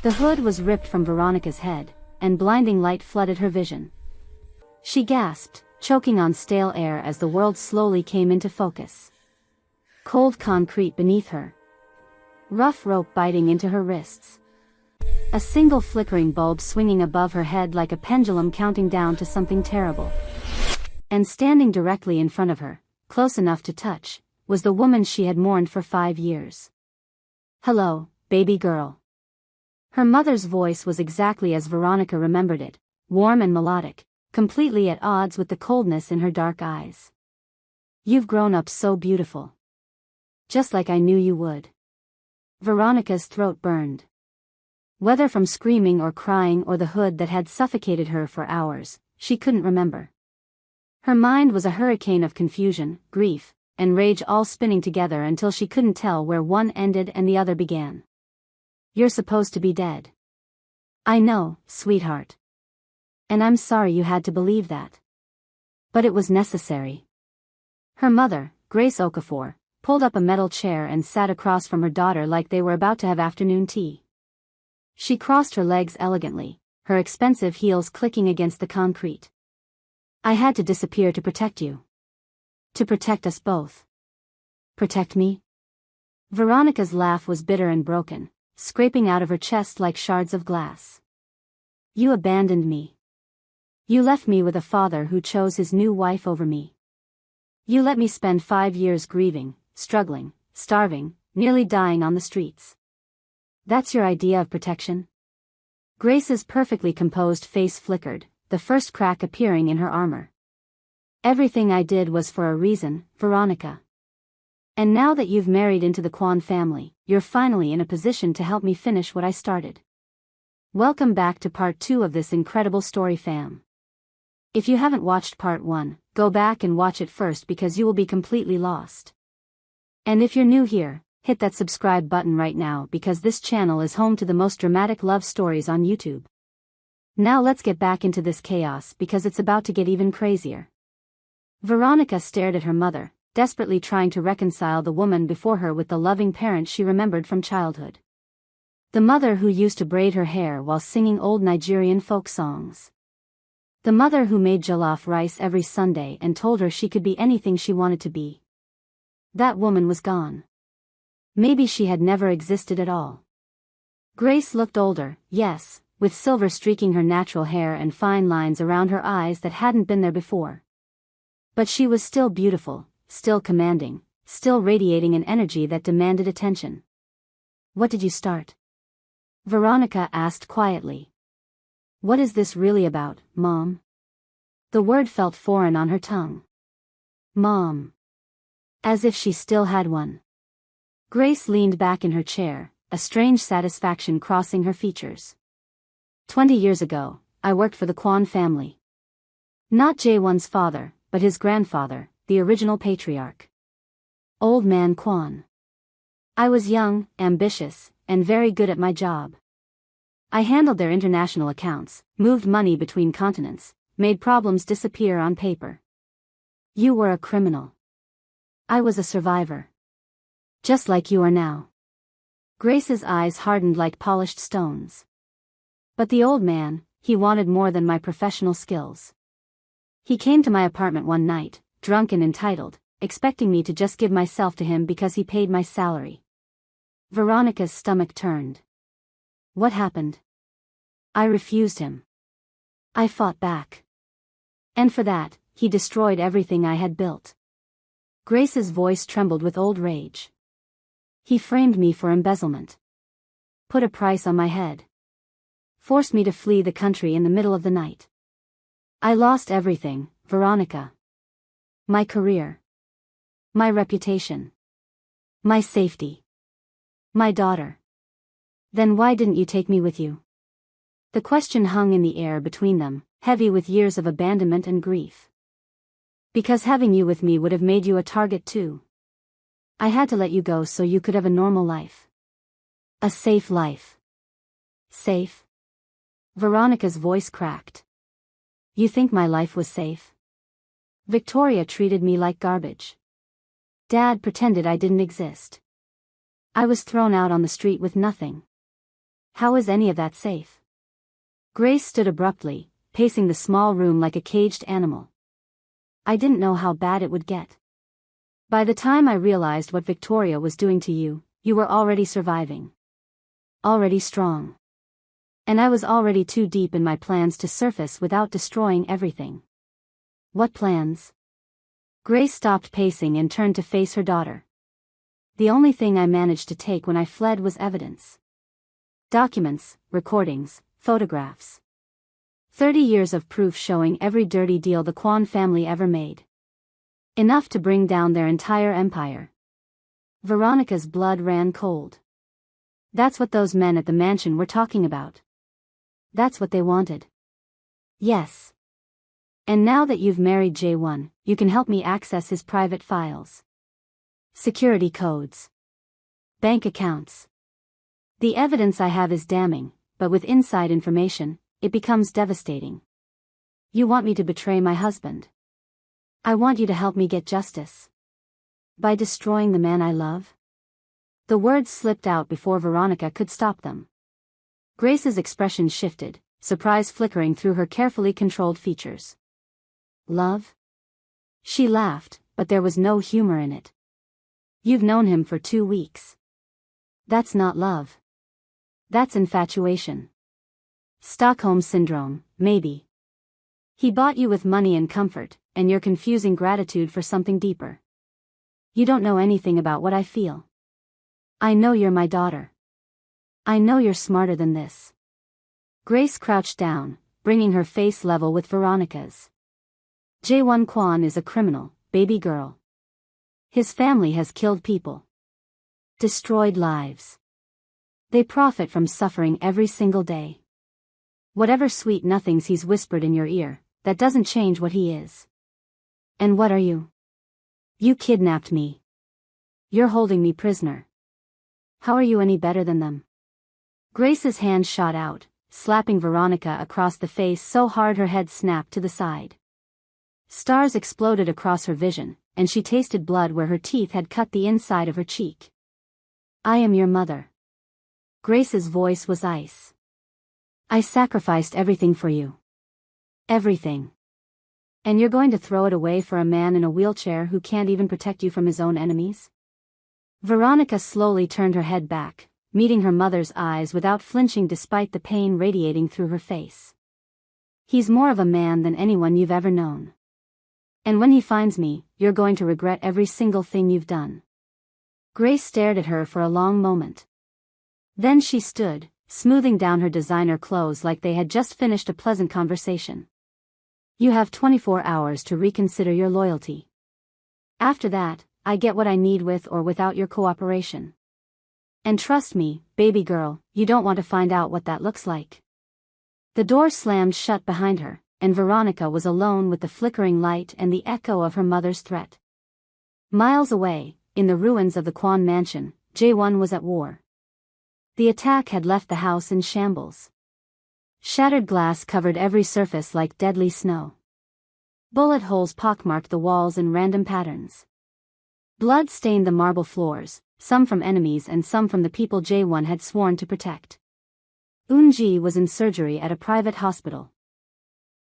The hood was ripped from Veronica's head, and blinding light flooded her vision. She gasped, choking on stale air as the world slowly came into focus. Cold concrete beneath her. Rough rope biting into her wrists. A single flickering bulb swinging above her head like a pendulum counting down to something terrible. And standing directly in front of her, close enough to touch, was the woman she had mourned for 5 years. "Hello, baby girl." Her mother's voice was exactly as Veronica remembered it, warm and melodic, completely at odds with the coldness in her dark eyes. "You've grown up so beautiful. Just like I knew you would." Veronica's throat burned. Whether from screaming or crying or the hood that had suffocated her for hours, she couldn't remember. Her mind was a hurricane of confusion, grief, and rage all spinning together until she couldn't tell where one ended and the other began. "You're supposed to be dead." "I know, sweetheart. And I'm sorry you had to believe that. But it was necessary." Her mother, Grace Okafor, pulled up a metal chair and sat across from her daughter like they were about to have afternoon tea. She crossed her legs elegantly, her expensive heels clicking against the concrete. "I had to disappear to protect you. To protect us both." "Protect me?" Veronica's laugh was bitter and broken, scraping out of her chest like shards of glass. "You abandoned me. You left me with a father who chose his new wife over me. You let me spend 5 years grieving, struggling, starving, nearly dying on the streets. That's your idea of protection?" Grace's perfectly composed face flickered, the first crack appearing in her armor. "Everything I did was for a reason, Veronica. And now that you've married into the Kwan family, you're finally in a position to help me finish what I started. Welcome back to part 2 of this incredible story, fam. If you haven't watched part 1, go back and watch it first because you will be completely lost. And if you're new here, hit that subscribe button right now because this channel is home to the most dramatic love stories on YouTube. Now let's get back into this chaos because it's about to get even crazier. Veronica stared at her mother, desperately trying to reconcile the woman before her with the loving parent she remembered from childhood. The mother who used to braid her hair while singing old Nigerian folk songs. The mother who made jollof rice every Sunday and told her she could be anything she wanted to be. That woman was gone. Maybe she had never existed at all. Grace looked older, yes, with silver streaking her natural hair and fine lines around her eyes that hadn't been there before. But she was still beautiful, still commanding, still radiating an energy that demanded attention. "What did you start?" Veronica asked quietly. "What is this really about, Mom?" The word felt foreign on her tongue. Mom. As if she still had one. Grace leaned back in her chair, a strange satisfaction crossing her features. 20 years ago, I worked for the Kwan family. Not Jae-won's father, but his grandfather, the original patriarch. Old Man Kwan. I was young, ambitious, and very good at my job. I handled their international accounts, moved money between continents, made problems disappear on paper. You were a criminal. I was a survivor. Just like you are now. Grace's eyes hardened like polished stones. But the old man, he wanted more than my professional skills. He came to my apartment one night, drunk and entitled, expecting me to just give myself to him because he paid my salary. Veronica's stomach turned. What happened? I refused him. I fought back. And for that, he destroyed everything I had built. Grace's voice trembled with old rage. He framed me for embezzlement. Put a price on my head. Forced me to flee the country in the middle of the night. I lost everything, Veronica. My career. My reputation. My safety. My daughter. Then why didn't you take me with you? The question hung in the air between them, heavy with years of abandonment and grief. Because having you with me would have made you a target too. I had to let you go so you could have a normal life. A safe life. Safe? Veronica's voice cracked. You think my life was safe? Victoria treated me like garbage. Dad pretended I didn't exist. I was thrown out on the street with nothing. How is any of that safe? Grace stood abruptly, pacing the small room like a caged animal. I didn't know how bad it would get. By the time I realized what Victoria was doing to you, you were already surviving. Already strong. And I was already too deep in my plans to surface without destroying everything. What plans? Grace stopped pacing and turned to face her daughter. The only thing I managed to take when I fled was evidence. Documents, recordings, photographs. 30 years of proof showing every dirty deal the Kwon family ever made. Enough to bring down their entire empire. Veronica's blood ran cold. That's what those men at the mansion were talking about. That's what they wanted. Yes. And now that you've married Jae-won, you can help me access his private files. Security codes. Bank accounts. The evidence I have is damning, but with inside information, it becomes devastating. You want me to betray my husband. I want you to help me get justice. By destroying the man I love? The words slipped out before Veronica could stop them. Grace's expression shifted, surprise flickering through her carefully controlled features. Love? She laughed, but there was no humor in it. You've known him for 2 weeks. That's not love. That's infatuation. Stockholm Syndrome, maybe. He bought you with money and comfort, and you're confusing gratitude for something deeper. You don't know anything about what I feel. I know you're my daughter. I know you're smarter than this. Grace crouched down, bringing her face level with Veronica's. Jae-won Kwon is a criminal, baby girl. His family has killed people. Destroyed lives. They profit from suffering every single day. Whatever sweet nothings he's whispered in your ear, that doesn't change what he is. And what are you? You kidnapped me. You're holding me prisoner. How are you any better than them? Grace's hand shot out, slapping Veronica across the face so hard her head snapped to the side. Stars exploded across her vision, and she tasted blood where her teeth had cut the inside of her cheek. I am your mother. Grace's voice was ice. I sacrificed everything for you. Everything. And you're going to throw it away for a man in a wheelchair who can't even protect you from his own enemies? Veronica slowly turned her head back, meeting her mother's eyes without flinching despite the pain radiating through her face. He's more of a man than anyone you've ever known. And when he finds me, you're going to regret every single thing you've done. Grace stared at her for a long moment. Then she stood, smoothing down her designer clothes like they had just finished a pleasant conversation. You have 24 hours to reconsider your loyalty. After that, I get what I need with or without your cooperation. And trust me, baby girl, you don't want to find out what that looks like. The door slammed shut behind her, and Veronica was alone with the flickering light and the echo of her mother's threat. Miles away, in the ruins of the Kwon mansion, Jae-won was at war. The attack had left the house in shambles. Shattered glass covered every surface like deadly snow. Bullet holes pockmarked the walls in random patterns. Blood stained the marble floors, some from enemies and some from the people Jae-won had sworn to protect. Eun-ji was in surgery at a private hospital.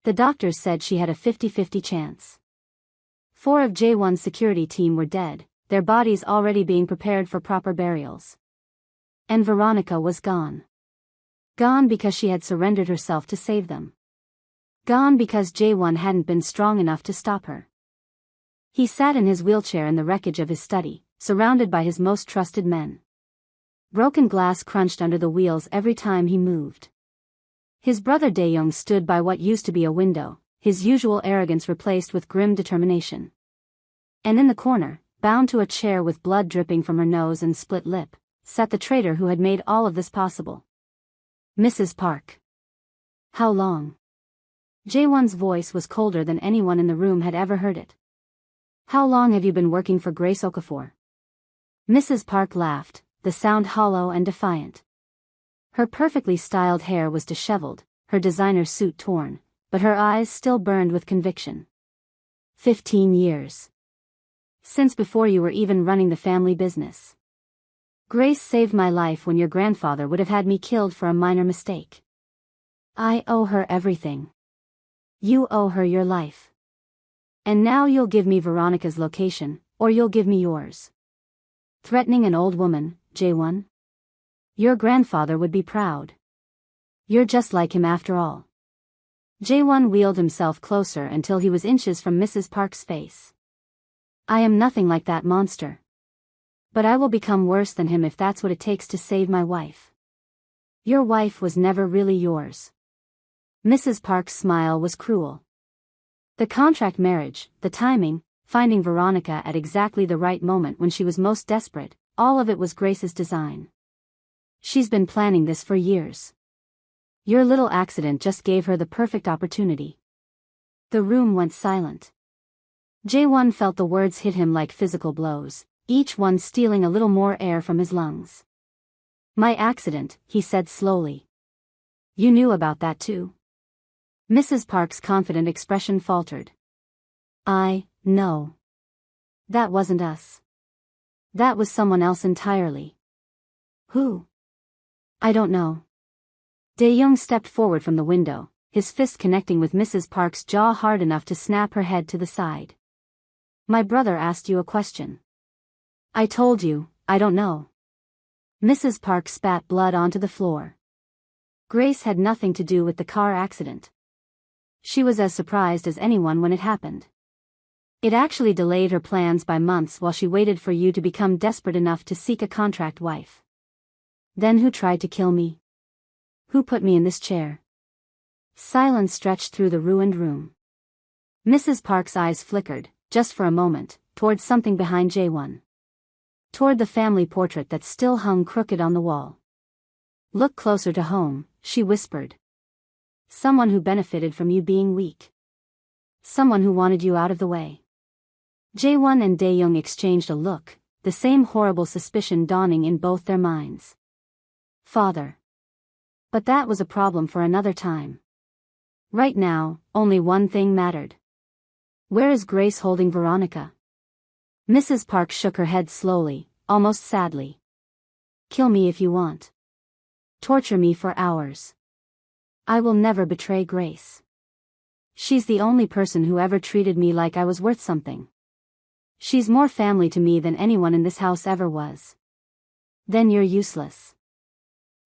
The doctors said she had a 50-50 chance. 4 of Jae-won's security team were dead, their bodies already being prepared for proper burials. And Veronica was gone. Gone because she had surrendered herself to save them. Gone because Jae-won hadn't been strong enough to stop her. He sat in his wheelchair in the wreckage of his study, surrounded by his most trusted men. Broken glass crunched under the wheels every time he moved. His brother Dae-young stood by what used to be a window, his usual arrogance replaced with grim determination. And in the corner, bound to a chair with blood dripping from her nose and split lip, sat the traitor who had made all of this possible. Mrs. Park. How long? Jae-won's voice was colder than anyone in the room had ever heard it. How long have you been working for Grace Okafor? Mrs. Park laughed, the sound hollow and defiant. Her perfectly styled hair was disheveled, her designer suit torn, but her eyes still burned with conviction. 15 years. Since before you were even running the family business. Grace saved my life when your grandfather would have had me killed for a minor mistake. I owe her everything. You owe her your life. And now you'll give me Veronica's location, or you'll give me yours. Threatening an old woman, Jae-won? Your grandfather would be proud. You're just like him after all. Jae-won wheeled himself closer until he was inches from Mrs. Park's face. I am nothing like that monster. But I will become worse than him if that's what it takes to save my wife. Your wife was never really yours. Mrs. Park's smile was cruel. The contract marriage, the timing, finding Veronica at exactly the right moment when she was most desperate, all of it was Grace's design. She's been planning this for years. Your little accident just gave her the perfect opportunity. The room went silent. Jae-won felt the words hit him like physical blows, each one stealing a little more air from his lungs. My accident, he said slowly. You knew about that too? Mrs. Park's confident expression faltered. No. That wasn't us. That was someone else entirely. Who? I don't know. Dae-young stepped forward from the window, his fist connecting with Mrs. Park's jaw hard enough to snap her head to the side. My brother asked you a question. I told you, I don't know. Mrs. Park spat blood onto the floor. Grace had nothing to do with the car accident. She was as surprised as anyone when it happened. It actually delayed her plans by months while she waited for you to become desperate enough to seek a contract wife. Then who tried to kill me? Who put me in this chair? Silence stretched through the ruined room. Mrs. Park's eyes flickered, just for a moment, toward something behind Jae-won. Toward the family portrait that still hung crooked on the wall. Look closer to home, she whispered. Someone who benefited from you being weak. Someone who wanted you out of the way. Jae-won and Dae-young exchanged a look, the same horrible suspicion dawning in both their minds. Father. But that was a problem for another time. Right now, only one thing mattered. Where is Grace holding Veronica? Mrs. Park shook her head slowly, almost sadly. Kill me if you want. Torture me for hours. I will never betray Grace. She's the only person who ever treated me like I was worth something. She's more family to me than anyone in this house ever was. Then you're useless.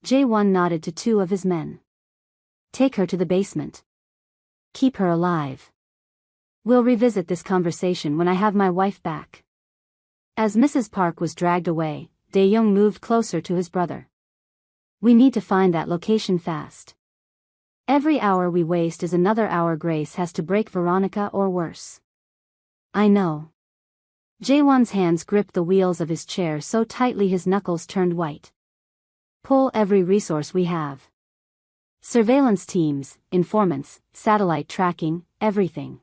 Jae-won nodded to two of his men. Take her to the basement. Keep her alive. We'll revisit this conversation when I have my wife back. As Mrs. Park was dragged away, Dae-young moved closer to his brother. We need to find that location fast. Every hour we waste is another hour Grace has to break Veronica or worse. I know. Jae-won's hands gripped the wheels of his chair so tightly his knuckles turned white. Pull every resource we have. Surveillance teams, informants, satellite tracking, everything.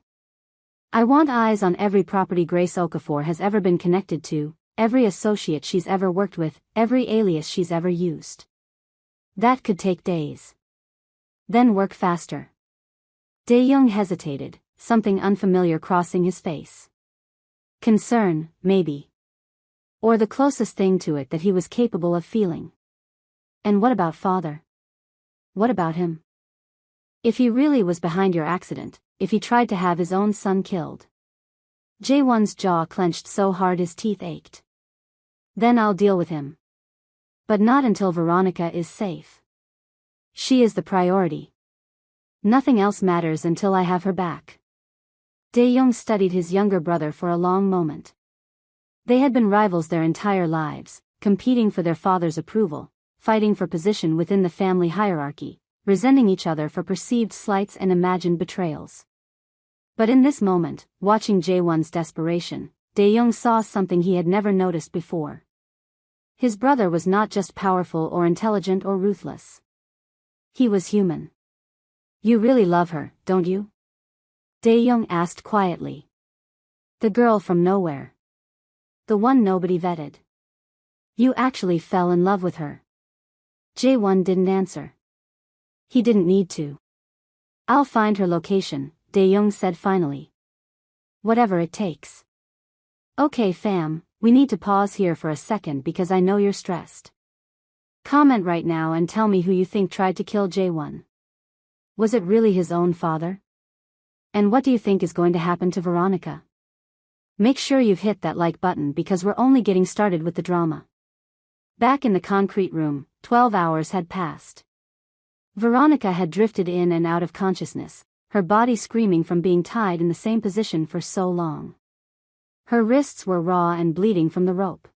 I want eyes on every property Grace Okafor has ever been connected to, every associate she's ever worked with, every alias she's ever used. That could take days. Then work faster. Dae-young hesitated, something unfamiliar crossing his face. Concern, maybe. Or the closest thing to it that he was capable of feeling. And what about father? What about him? If he really was behind your accident, if he tried to have his own son killed. Jae-won's jaw clenched so hard his teeth ached. Then I'll deal with him. But not until Veronica is safe. She is the priority. Nothing else matters until I have her back. Dae-young studied his younger brother for a long moment. They had been rivals their entire lives, competing for their father's approval, fighting for position within the family hierarchy, resenting each other for perceived slights and imagined betrayals. But in this moment, watching Jae-won's desperation, Dae-young saw something he had never noticed before. His brother was not just powerful or intelligent or ruthless. He was human. You really love her, don't you? Dae-young asked quietly. The girl from nowhere. The one nobody vetted. You actually fell in love with her. Jae-won didn't answer. He didn't need to. I'll find her location, Dae-young said finally. Whatever it takes. Okay fam, We need to pause here for a second because I know you're stressed. Comment right now and tell me who you think tried to kill Jae-won. Was it really his own father? And what do you think is going to happen to Veronica? Make sure you've hit that like button because we're only getting started with the drama. Back in the concrete room, 12 hours had passed. Veronica had drifted in and out of consciousness, her body screaming from being tied in the same position for so long. Her wrists were raw and bleeding from the rope.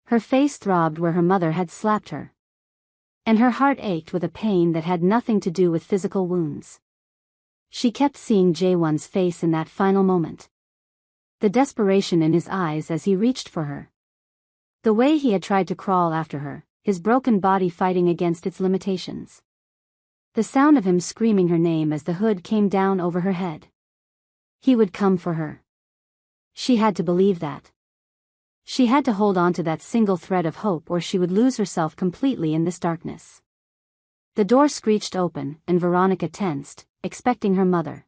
Her face throbbed where her mother had slapped her. And her heart ached with a pain that had nothing to do with physical wounds. She kept seeing Jae-won's face in that final moment. The desperation in his eyes as he reached for her. The way he had tried to crawl after her, his broken body fighting against its limitations. The sound of him screaming her name as the hood came down over her head. He would come for her. She had to believe that. She had to hold on to that single thread of hope or she would lose herself completely in this darkness. The door screeched open and Veronica tensed, expecting her mother.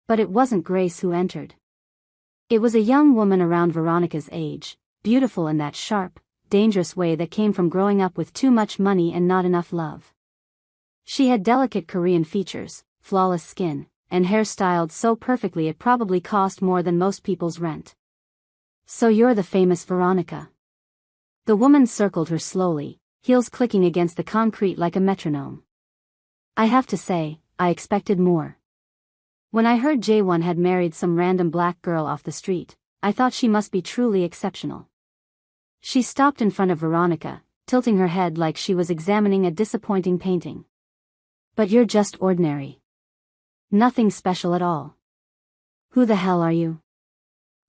But it wasn't Grace who entered. It was a young woman around Veronica's age, beautiful in that sharp, dangerous way that came from growing up with too much money and not enough love. She had delicate Korean features, flawless skin, and hair styled so perfectly it probably cost more than most people's rent. So you're the famous Veronica. The woman circled her slowly, heels clicking against the concrete like a metronome. I have to say, I expected more. When I heard Jae-won had married some random black girl off the street, I thought she must be truly exceptional. She stopped in front of Veronica, tilting her head like she was examining a disappointing painting. But you're just ordinary. Nothing special at all. Who the hell are you?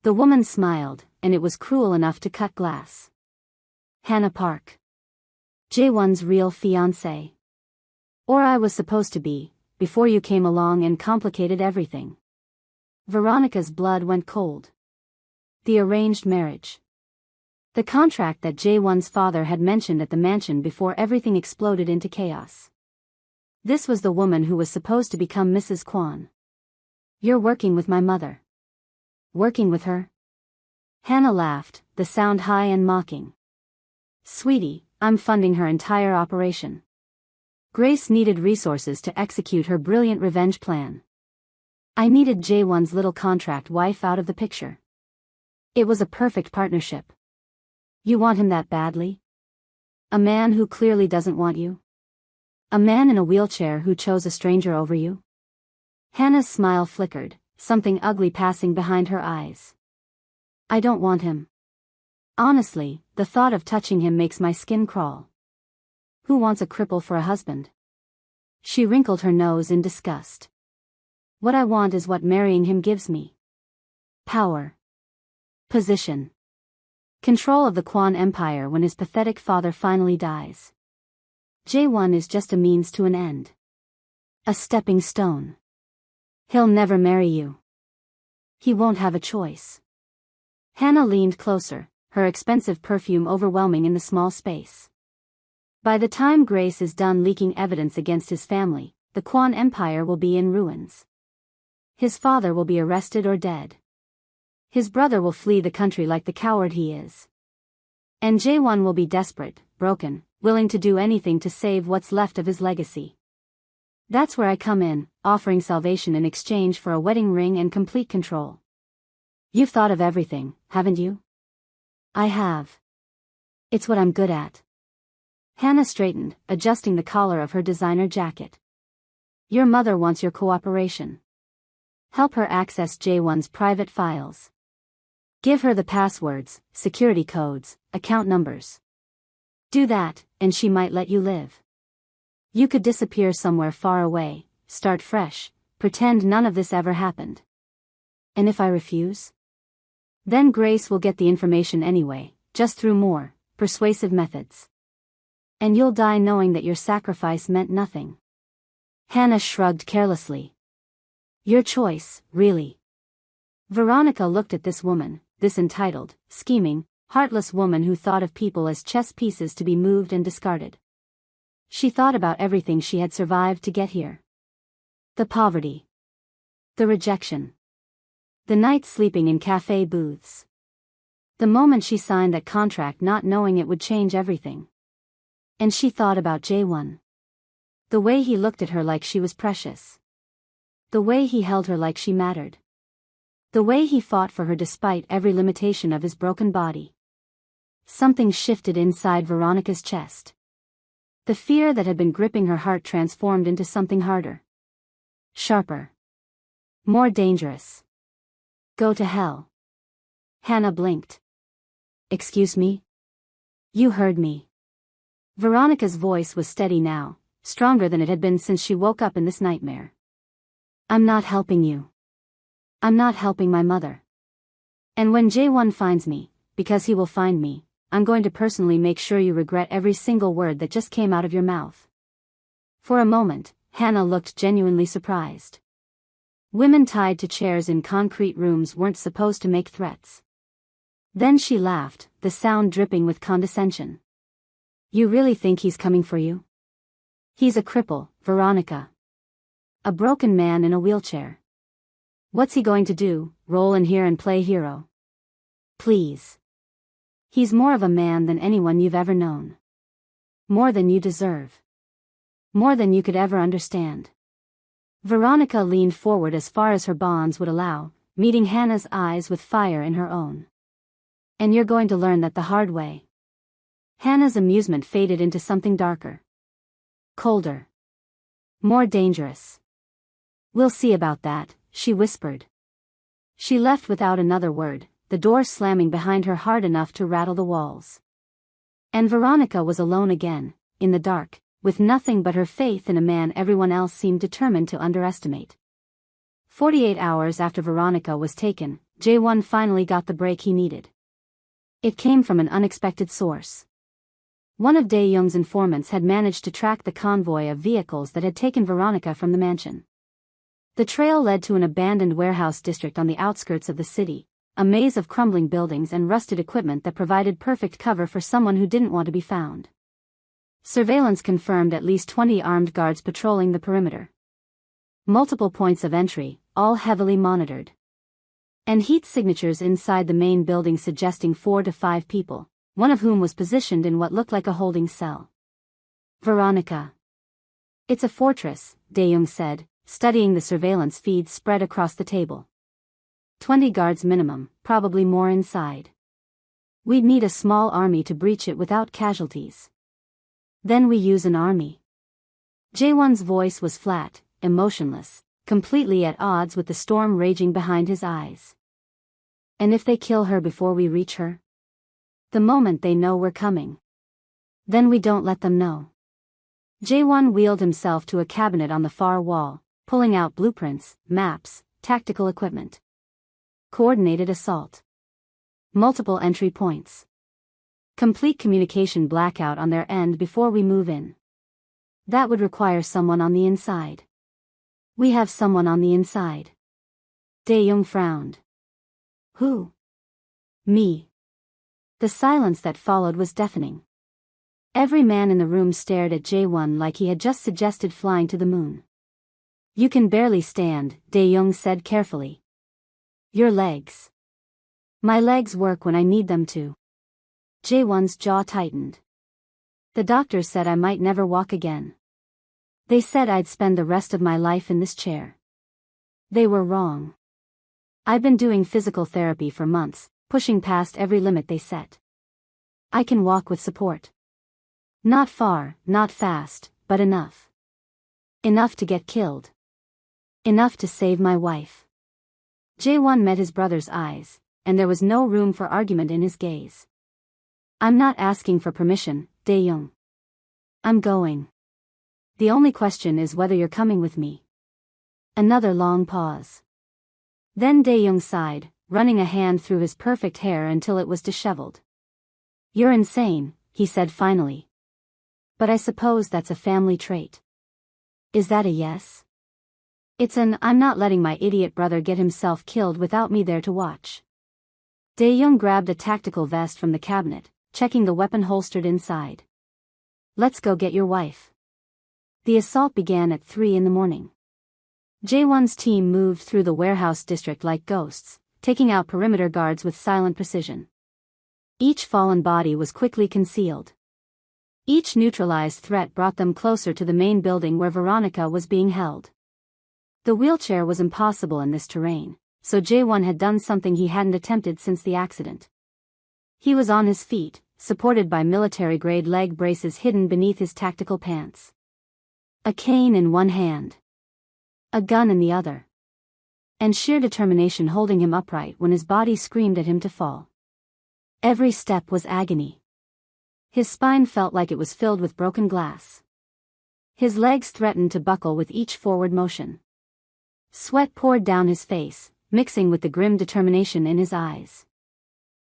The woman smiled, and it was cruel enough to cut glass. Hannah Park. Jae-won's real fiancée. Or I was supposed to be, before you came along and complicated everything. Veronica's blood went cold. The arranged marriage. The contract that Jae-won's father had mentioned at the mansion before everything exploded into chaos. This was the woman who was supposed to become Mrs. Kwon. You're working with my mother. Working with her? Hannah laughed, the sound high and mocking. Sweetie, I'm funding her entire operation. Grace needed resources to execute her brilliant revenge plan. I needed Jae-won's little contract wife out of the picture. It was a perfect partnership. You want him that badly? A man who clearly doesn't want you? A man in a wheelchair who chose a stranger over you? Hannah's smile flickered, something ugly passing behind her eyes. I don't want him. Honestly, the thought of touching him makes my skin crawl. Who wants a cripple for a husband? She wrinkled her nose in disgust. What I want is what marrying him gives me. Power. Position. Control of the Kwon Empire when his pathetic father finally dies. Jae-won is just a means to an end. A stepping stone. He'll never marry you. He won't have a choice. Hannah leaned closer, her expensive perfume overwhelming in the small space. By the time Grace is done leaking evidence against his family, the Kwon Empire will be in ruins. His father will be arrested or dead. His brother will flee the country like the coward he is. And Jae-won will be desperate, broken, willing to do anything to save what's left of his legacy. That's where I come in, offering salvation in exchange for a wedding ring and complete control. You've thought of everything, haven't you? I have. It's what I'm good at. Hannah straightened, adjusting the collar of her designer jacket. Your mother wants your cooperation. Help her access Jae-won's private files. Give her the passwords, security codes, account numbers. Do that, and she might let you live. You could disappear somewhere far away, start fresh, pretend none of this ever happened. And if I refuse? Then Grace will get the information anyway, just through more persuasive methods. And you'll die knowing that your sacrifice meant nothing. Hannah shrugged carelessly. Your choice, really. Veronica looked at this woman, this entitled, scheming, heartless woman who thought of people as chess pieces to be moved and discarded. She thought about everything she had survived to get here. The poverty. The rejection. The nights sleeping in cafe booths. The moment she signed that contract, not knowing it would change everything. And she thought about Jae-won. The way he looked at her like she was precious. The way he held her like she mattered. The way he fought for her despite every limitation of his broken body. Something shifted inside Veronica's chest. The fear that had been gripping her heart transformed into something harder. Sharper. More dangerous. Go to hell. Hannah blinked. Excuse me? You heard me. Veronica's voice was steady now, stronger than it had been since she woke up in this nightmare. I'm not helping you. I'm not helping my mother. And when Jae-won finds me, because he will find me, I'm going to personally make sure you regret every single word that just came out of your mouth. For a moment, Hannah looked genuinely surprised. Women tied to chairs in concrete rooms weren't supposed to make threats. Then she laughed, the sound dripping with condescension. You really think he's coming for you? He's a cripple, Veronica. A broken man in a wheelchair. What's he going to do, roll in here and play hero? Please. He's more of a man than anyone you've ever known. More than you deserve. More than you could ever understand. Veronica leaned forward as far as her bonds would allow, meeting Hannah's eyes with fire in her own. And you're going to learn that the hard way. Hannah's amusement faded into something darker. Colder. More dangerous. We'll see about that, she whispered. She left without another word, the door slamming behind her hard enough to rattle the walls. And Veronica was alone again, in the dark, with nothing but her faith in a man everyone else seemed determined to underestimate. 48 hours after Veronica was taken, Jae-won finally got the break he needed. It came from an unexpected source. One of Dae-young's informants had managed to track the convoy of vehicles that had taken Veronica from the mansion. The trail led to an abandoned warehouse district on the outskirts of the city, a maze of crumbling buildings and rusted equipment that provided perfect cover for someone who didn't want to be found. Surveillance confirmed at least 20 armed guards patrolling the perimeter. Multiple points of entry, all heavily monitored. And heat signatures inside the main building suggesting 4 to 5 people, one of whom was positioned in what looked like a holding cell. Veronica. It's a fortress, Dae-young said, studying the surveillance feeds spread across the table. 20 guards minimum, probably more inside. We'd need a small army to breach it without casualties. Then we use an army. Jae-won's voice was flat, emotionless, completely at odds with the storm raging behind his eyes. And if they kill her before we reach her? The moment they know we're coming. Then we don't let them know. Jae-won wheeled himself to a cabinet on the far wall, pulling out blueprints, maps, tactical equipment. Coordinated assault. Multiple entry points. Complete communication blackout on their end before we move in. That would require someone on the inside. We have someone on the inside. Dae-young frowned. Who? Me. The silence that followed was deafening. Every man in the room stared at Jae-won like he had just suggested flying to the moon. You can barely stand, Dae-young said carefully. Your legs. My legs work when I need them to. Jae-won's jaw tightened. The doctors said I might never walk again. They said I'd spend the rest of my life in this chair. They were wrong. I've been doing physical therapy for months, pushing past every limit they set. I can walk with support. Not far, not fast, but enough. Enough to get killed. Enough to save my wife. Jae-won met his brother's eyes, and there was no room for argument in his gaze. I'm not asking for permission, Dae-young. I'm going. The only question is whether you're coming with me. Another long pause. Then Dae-young sighed, running a hand through his perfect hair until it was disheveled. You're insane, he said finally. But I suppose that's a family trait. Is that a yes? It's an I'm not letting my idiot brother get himself killed without me there to watch. Dae-young grabbed a tactical vest from the cabinet, checking the weapon holstered inside. Let's go get your wife. The assault began at 3 in the morning. Jae-won's team moved through the warehouse district like ghosts, taking out perimeter guards with silent precision. Each fallen body was quickly concealed. Each neutralized threat brought them closer to the main building where Veronica was being held. The wheelchair was impossible in this terrain, so Jae-won had done something he hadn't attempted since the accident. He was on his feet, supported by military-grade leg braces hidden beneath his tactical pants. A cane in one hand. A gun in the other. And sheer determination holding him upright when his body screamed at him to fall. Every step was agony. His spine felt like it was filled with broken glass. His legs threatened to buckle with each forward motion. Sweat poured down his face, mixing with the grim determination in his eyes.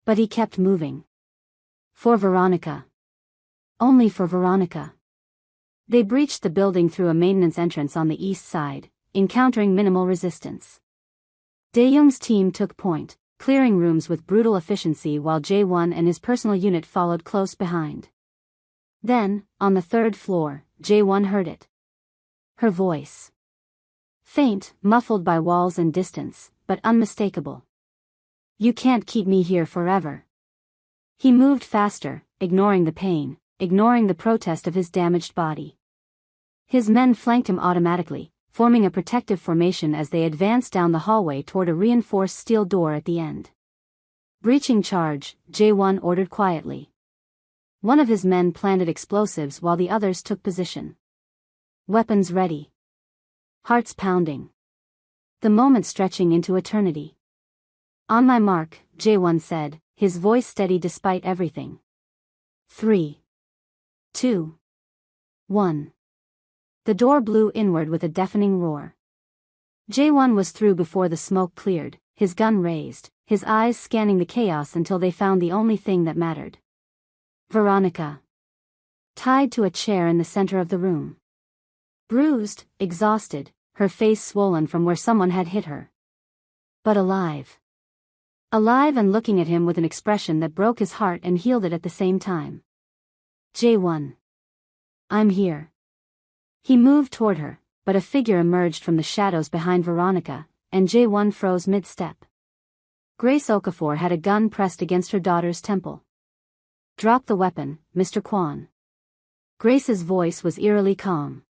But he kept moving. For Veronica. Only for Veronica. They breached the building through a maintenance entrance on the east side, encountering minimal resistance. Dae-young's team took point, clearing rooms with brutal efficiency while Jae-won and his personal unit followed close behind. Then, on the third floor, Jae-won heard it. Her voice. Faint, muffled by walls and distance, but unmistakable. You can't keep me here forever. He moved faster, ignoring the pain, ignoring the protest of his damaged body. His men flanked him automatically, forming a protective formation as they advanced down the hallway toward a reinforced steel door at the end. Breaching charge, Jae-won ordered quietly. One of his men planted explosives while the others took position. Weapons ready. Hearts pounding. The moment stretching into eternity. On my mark, Jae-won said, his voice steady despite everything. 3, 2, 1. The door blew inward with a deafening roar. Jae-won was through before the smoke cleared, his gun raised, his eyes scanning the chaos until they found the only thing that mattered. Veronica. Tied to a chair in the center of the room. Bruised, exhausted, her face swollen from where someone had hit her. But alive. Alive and looking at him with an expression that broke his heart and healed it at the same time. Jae-won. I'm here. He moved toward her, but a figure emerged from the shadows behind Veronica, and Jae-won froze mid-step. Grace Okafor had a gun pressed against her daughter's temple. Drop the weapon, Mr. Kwon. Grace's voice was eerily calm.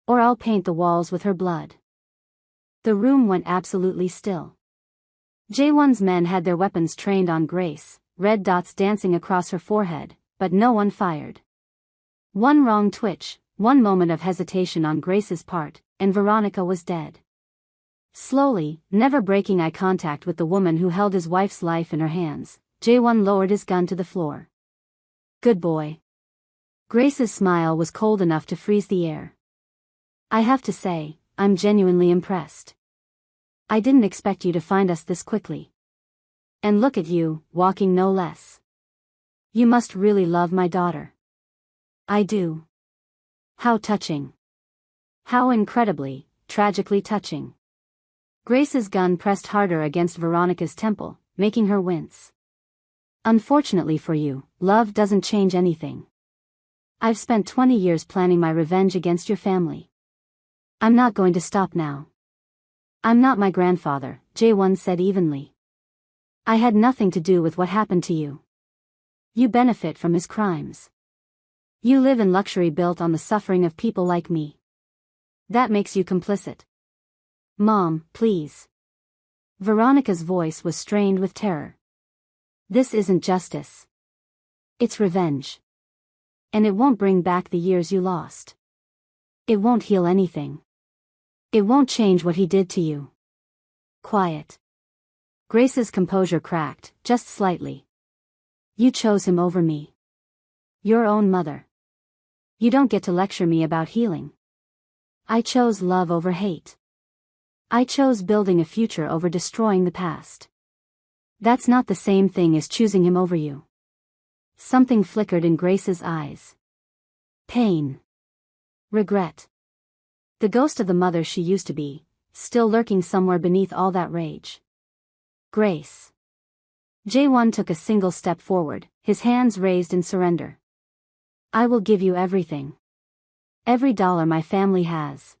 Or I'll paint the walls with her blood. The room went absolutely still. Jae-won's men had their weapons trained on Grace, red dots dancing across her forehead, but no one fired. One wrong twitch, one moment of hesitation on Grace's part, and Veronica was dead. Slowly, never breaking eye contact with the woman who held his wife's life in her hands, Jae-won lowered his gun to the floor. Good boy. Grace's smile was cold enough to freeze the air. I have to say, I'm genuinely impressed. I didn't expect you to find us this quickly. And look at you, walking no less. You must really love my daughter. I do. How touching. How incredibly, tragically touching. Grace's gun pressed harder against Veronica's temple, making her wince. Unfortunately for you, love doesn't change anything. I've spent 20 years planning my revenge against your family. I'm not going to stop now. I'm not my grandfather, Jae-won said evenly. I had nothing to do with what happened to you. You benefit from his crimes. You live in luxury built on the suffering of people like me. That makes you complicit. Mom, please. Veronica's voice was strained with terror. This isn't justice. It's revenge. And it won't bring back the years you lost. It won't heal anything. It won't change what he did to you. Quiet. Grace's composure cracked, just slightly. You chose him over me. Your own mother. You don't get to lecture me about healing. I chose love over hate. I chose building a future over destroying the past. That's not the same thing as choosing him over you. Something flickered in Grace's eyes. Pain. Regret. The ghost of the mother she used to be, still lurking somewhere beneath all that rage. Grace. Jae-won took a single step forward, his hands raised in surrender. I will give you everything. Every dollar my family has.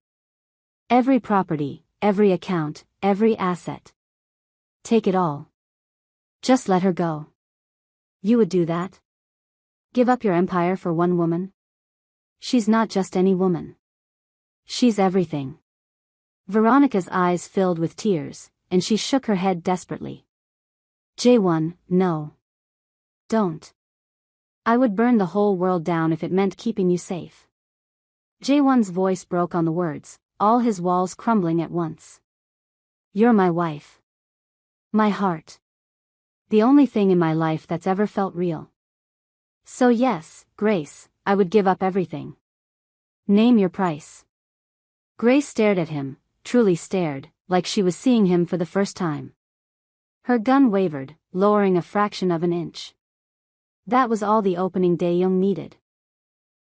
Every property, every account, every asset. Take it all. Just let her go. You would do that? Give up your empire for one woman? She's not just any woman. She's everything. Veronica's eyes filled with tears, and she shook her head desperately. Jaewon, no. Don't. I would burn the whole world down if it meant keeping you safe. Jaewon's voice broke on the words, all his walls crumbling at once. You're my wife. My heart. The only thing in my life that's ever felt real. So yes, Grace, I would give up everything. Name your price. Grace stared at him, truly stared, like she was seeing him for the first time. Her gun wavered, lowering a fraction of an inch. That was all the opening Dae-young needed.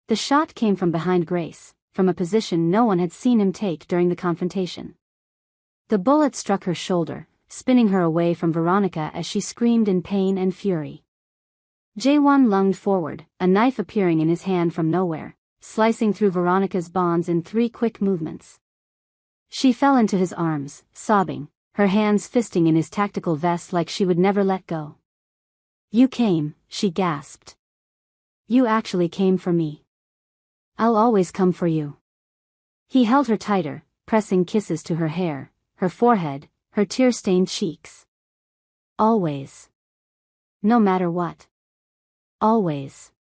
The shot came from behind Grace, from a position no one had seen him take during the confrontation. The bullet struck her shoulder, spinning her away from Veronica as she screamed in pain and fury. Jaewon lunged forward, a knife appearing in his hand from nowhere, slicing through Veronica's bonds in 3 quick movements. She fell into his arms, sobbing, her hands fisting in his tactical vest like she would never let go. You came, she gasped. You actually came for me. I'll always come for you. He held her tighter, pressing kisses to her hair, her forehead, her tear-stained cheeks. Always. No matter what. Always.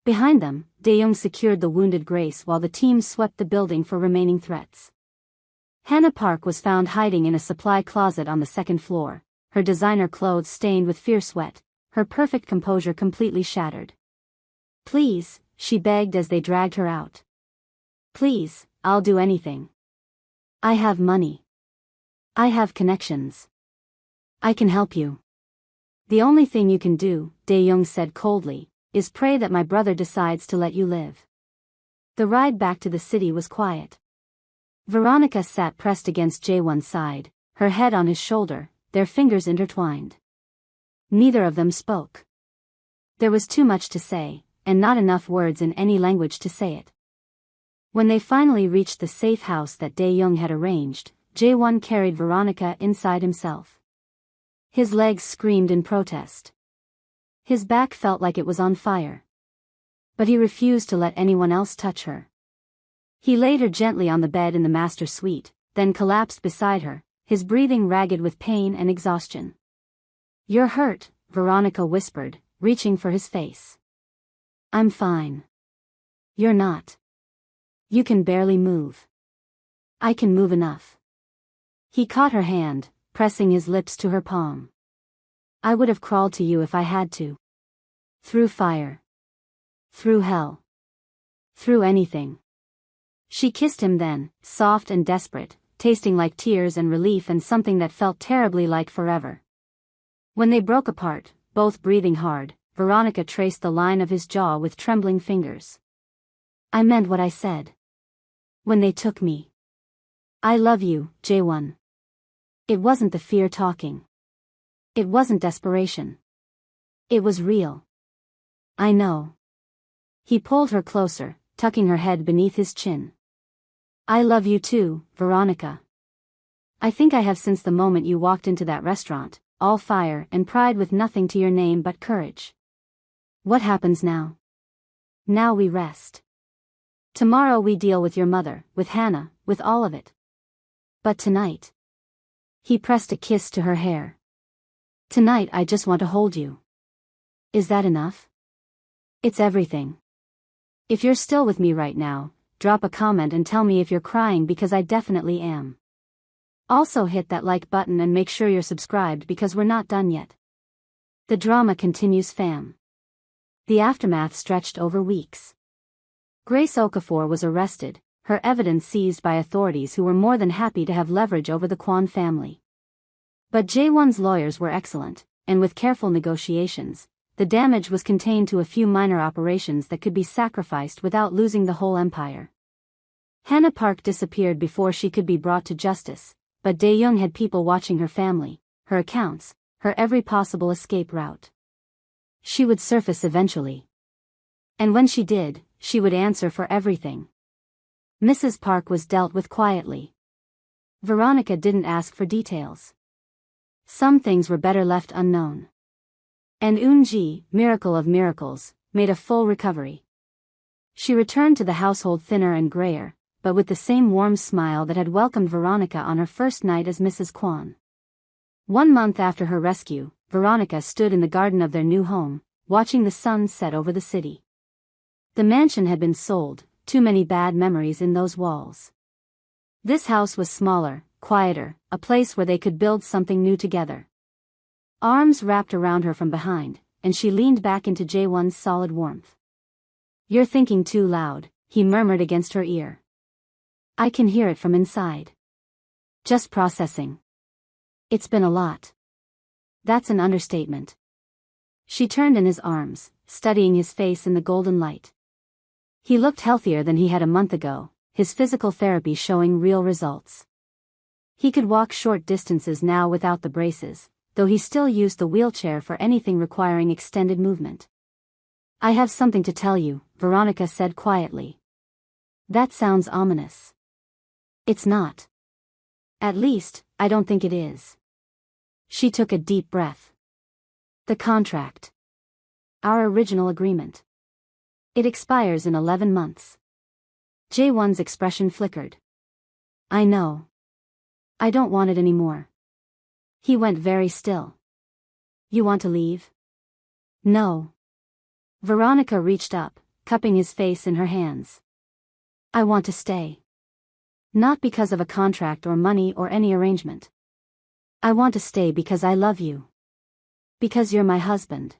Behind them, Dae-young secured the wounded Grace while the team swept the building for remaining threats. Hannah Park was found hiding in a supply closet on the 2nd floor, her designer clothes stained with fierce sweat, her perfect composure completely shattered. Please, she begged as they dragged her out. Please, I'll do anything. I have money. I have connections. I can help you. The only thing you can do, Dae-young said coldly, is pray that my brother decides to let you live. The ride back to the city was quiet. Veronica sat pressed against Jaewon's side, her head on his shoulder, their fingers intertwined. Neither of them spoke. There was too much to say, and not enough words in any language to say it. When they finally reached the safe house that Dae-young had arranged, Jaewon carried Veronica inside himself. His legs screamed in protest. His back felt like it was on fire. But he refused to let anyone else touch her. He laid her gently on the bed in the master suite, then collapsed beside her, his breathing ragged with pain and exhaustion. You're hurt, Veronica whispered, reaching for his face. I'm fine. You're not. You can barely move. I can move enough. He caught her hand, pressing his lips to her palm. I would have crawled to you if I had to. Through fire. Through hell. Through anything. She kissed him then, soft and desperate, tasting like tears and relief and something that felt terribly like forever. When they broke apart, both breathing hard, Veronica traced the line of his jaw with trembling fingers. I meant what I said. When they took me. I love you, Jaewon. It wasn't the fear talking. It wasn't desperation. It was real. I know. He pulled her closer, tucking her head beneath his chin. I love you too, Veronica. I think I have since the moment you walked into that restaurant, all fire and pride with nothing to your name but courage. What happens now? Now we rest. Tomorrow we deal with your mother, with Hannah, with all of it. But tonight. He pressed a kiss to her hair. Tonight I just want to hold you. Is that enough? It's everything. If you're still with me right now, drop a comment and tell me if you're crying because I definitely am. Also hit that like button and make sure you're subscribed because we're not done yet. The drama continues, fam. The aftermath stretched over weeks. Grace Okafor was arrested, her evidence seized by authorities who were more than happy to have leverage over the Kwon family. But Jaewon's lawyers were excellent, and with careful negotiations, the damage was contained to a few minor operations that could be sacrificed without losing the whole empire. Hannah Park disappeared before she could be brought to justice, but Dae-young had people watching her family, her accounts, her every possible escape route. She would surface eventually. And when she did, she would answer for everything. Mrs. Park was dealt with quietly. Veronica didn't ask for details. Some things were better left unknown. And Eun-ji, miracle of miracles, made a full recovery. She returned to the household thinner and grayer, but with the same warm smile that had welcomed Veronica on her first night as Mrs. Kwon. 1 month after her rescue, Veronica stood in the garden of their new home, watching the sun set over the city. The mansion had been sold, too many bad memories in those walls. This house was smaller, quieter, a place where they could build something new together. Arms wrapped around her from behind, and she leaned back into Jae-won's solid warmth. "You're thinking too loud," he murmured against her ear. "I can hear it from inside. Just processing. It's been a lot." "That's an understatement." She turned in his arms, studying his face in the golden light. He looked healthier than he had a month ago, his physical therapy showing real results. He could walk short distances now without the braces, though he still used the wheelchair for anything requiring extended movement. "I have something to tell you," Veronica said quietly. "That sounds ominous." "It's not. At least, I don't think it is." She took a deep breath. "The contract. Our original agreement. It expires in 11 months. Jae-won's expression flickered. "I know. I don't want it anymore." He went very still. "You want to leave?" "No." Veronica reached up, cupping his face in her hands. "I want to stay. Not because of a contract or money or any arrangement. I want to stay because I love you. Because you're my husband.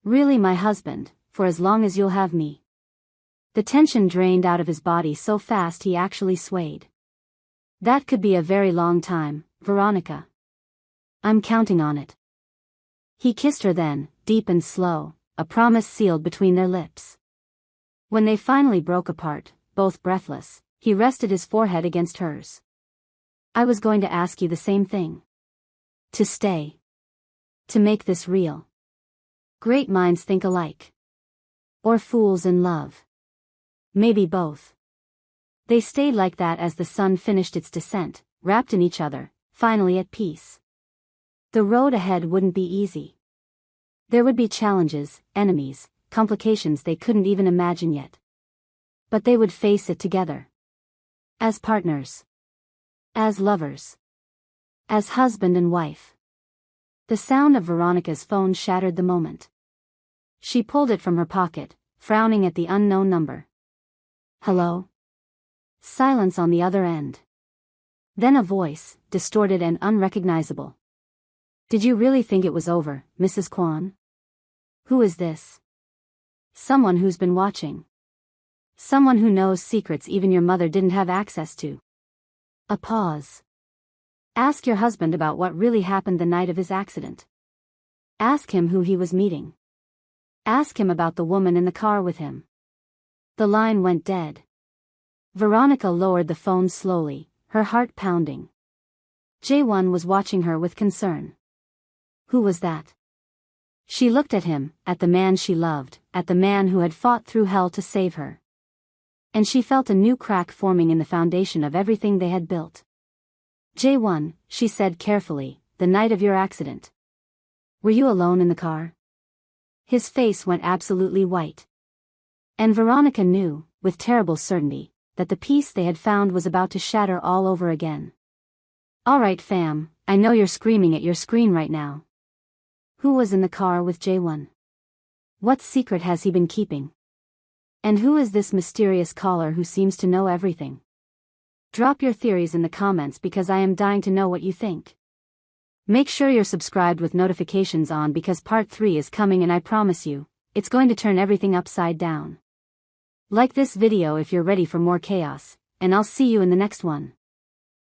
Really my husband, for as long as you'll have me." The tension drained out of his body so fast he actually swayed. "That could be a very long time, Veronica. I'm counting on it." He kissed her then, deep and slow, a promise sealed between their lips. When they finally broke apart, both breathless, he rested his forehead against hers. "I was going to ask you the same thing. To stay. To make this real. Great minds think alike. Or fools in love. Maybe both." They stayed like that as the sun finished its descent, wrapped in each other, finally at peace. The road ahead wouldn't be easy. There would be challenges, enemies, complications they couldn't even imagine yet. But they would face it together. As partners. As lovers. As husband and wife. The sound of Veronica's phone shattered the moment. She pulled it from her pocket, frowning at the unknown number. "Hello?" Silence on the other end. Then a voice, distorted and unrecognizable. "Did you really think it was over, Mrs. Kwon? Who is this?" "Someone who's been watching. Someone who knows secrets even your mother didn't have access to." A pause. "Ask your husband about what really happened the night of his accident. Ask him who he was meeting. Ask him about the woman in the car with him." The line went dead. Veronica lowered the phone slowly, her heart pounding. Jae-won was watching her with concern. Who was that? She looked at him, at the man she loved, at the man who had fought through hell to save her. And she felt a new crack forming in the foundation of everything they had built. "Jae-won," she said carefully, "the night of your accident. Were you alone in the car?" His face went absolutely white. And Veronica knew, with terrible certainty, that the peace they had found was about to shatter all over again. "All right fam, I know you're screaming at your screen right now. Who was in the car with Jae-won? What secret has he been keeping? And who is this mysterious caller who seems to know everything?" Drop your theories in the comments because I am dying to know what you think. Make sure you're subscribed with notifications on because part 3 is coming and I promise you, it's going to turn everything upside down. Like this video if you're ready for more chaos, and I'll see you in the next one.